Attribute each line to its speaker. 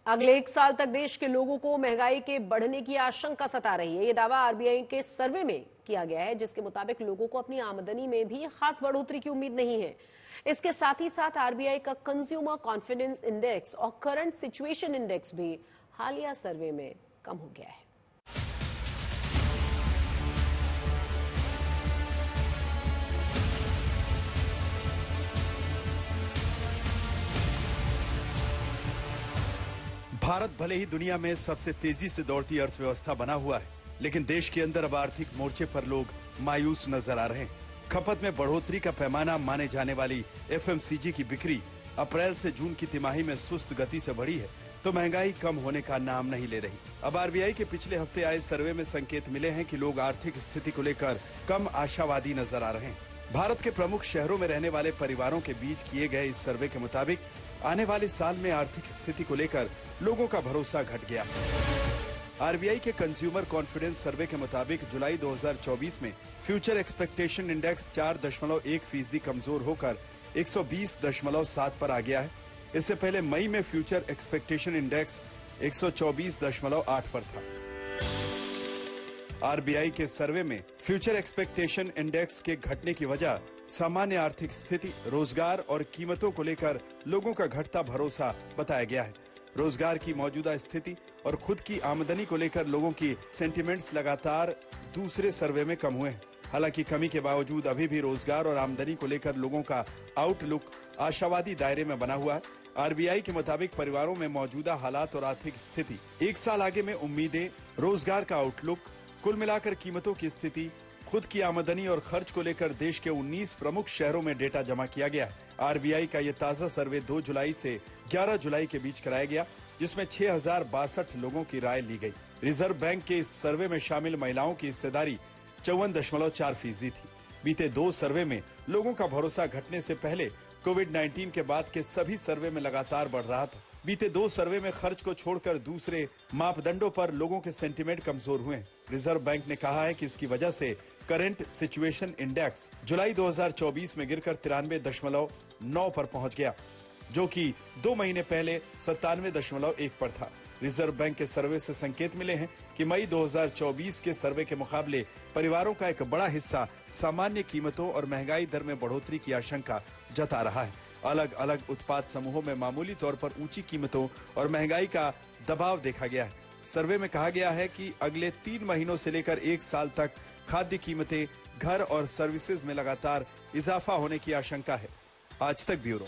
Speaker 1: अगले 1 साल तक देश के लोगों को महंगाई के बढ़ने की आशंका सता रही है। ये दावा आरबीआई के सर्वे में किया गया है, जिसके मुताबिक लोगों को अपनी आमदनी में भी खास बढ़ोतरी की उम्मीद नहीं है। इसके साथ ही साथ आरबीआई का कंज्यूमर कॉन्फिडेंस इंडेक्स और करंट सिचुएशन इंडेक्स भी हालिया सर्वे में कम हो गया है।
Speaker 2: भारत भले ही दुनिया में सबसे तेजी से दौड़ती अर्थव्यवस्था बना हुआ है, लेकिन देश के अंदर अब आर्थिक मोर्चे पर लोग मायूस नजर आ रहे हैं। खपत में बढ़ोतरी का पैमाना माने जाने वाली एफएमसीजी की बिक्री अप्रैल से जून की तिमाही में सुस्त गति से बढ़ी है, तो महंगाई कम होने का नाम नहीं ले रही। अब आरबीआई के पिछले हफ्ते आए सर्वे में संकेत मिले हैं कि लोग आर्थिक स्थिति को लेकर कम आशावादी नजर आ रहे हैं। भारत के प्रमुख शहरों में रहने वाले परिवारों के बीच किए गए इस सर्वे के मुताबिक आने वाले साल में आर्थिक स्थिति को लेकर लोगों का भरोसा घट गया। आरबीआई के कंज्यूमर कॉन्फिडेंस सर्वे के मुताबिक जुलाई 2024 में फ्यूचर एक्सपेक्टेशन इंडेक्स 4.1% कमजोर होकर 120.7 पर आ गया है। इससे पहले मई में फ्यूचर एक्सपेक्टेशन इंडेक्स 124.8 पर था। आरबीआई के सर्वे में फ्यूचर एक्सपेक्टेशन इंडेक्स के घटने की वजह सामान्य आर्थिक स्थिति, रोजगार और कीमतों को लेकर लोगों का घटता भरोसा बताया गया है। रोजगार की मौजूदा स्थिति और खुद की आमदनी को लेकर लोगों की सेंटिमेंट्स लगातार दूसरे सर्वे में कम हुए हैं। हालांकि कमी के बावजूद अभी भी रोजगार और आमदनी को लेकर लोगों का आउटलुक आशावादी दायरे में बना हुआ है। आरबीआई के मुताबिक परिवारों में मौजूदा हालात और आर्थिक स्थिति, 1 साल आगे में उम्मीदें, रोजगार का आउटलुक, कुल मिलाकर कीमतों की स्थिति, खुद की आमदनी और खर्च को लेकर देश के 19 प्रमुख शहरों में डेटा जमा किया गया है। आरबीआई का यह ताजा सर्वे 2 जुलाई से 11 जुलाई के बीच कराया गया, जिसमें 6062 लोगों की राय ली गई। रिजर्व बैंक के इस सर्वे में शामिल महिलाओं की हिस्सेदारी 54.4% थी। बीते 2 सर्वे में लोगों का भरोसा घटने से पहले कोविड-19 के बाद के सभी सर्वे में लगातार बढ़ रहा था। बीते 2 सर्वे में खर्च को छोड़कर दूसरे मापदंडों पर लोगों के सेंटीमेंट कमजोर हुए हैं। रिजर्व बैंक ने कहा है कि इसकी वजह से करंट सिचुएशन इंडेक्स जुलाई 2024 में गिरकर 93.9 पर पहुंच गया, जो कि 2 महीने पहले 97.1 पर था। रिजर्व बैंक के सर्वे से संकेत मिले हैं कि मई 2024 के सर्वे के मुकाबले परिवारों का एक बड़ा हिस्सा सामान्य कीमतों और महंगाई दर में बढ़ोतरी की आशंका जता रहा है। अलग अलग उत्पाद समूहों में मामूली तौर पर ऊंची कीमतों और महंगाई का दबाव देखा गया है। सर्वे में कहा गया है कि अगले 3 महीनों से लेकर 1 साल तक खाद्य कीमतें, घर और सर्विसेज में लगातार इजाफा होने की आशंका है। आज तक ब्यूरो।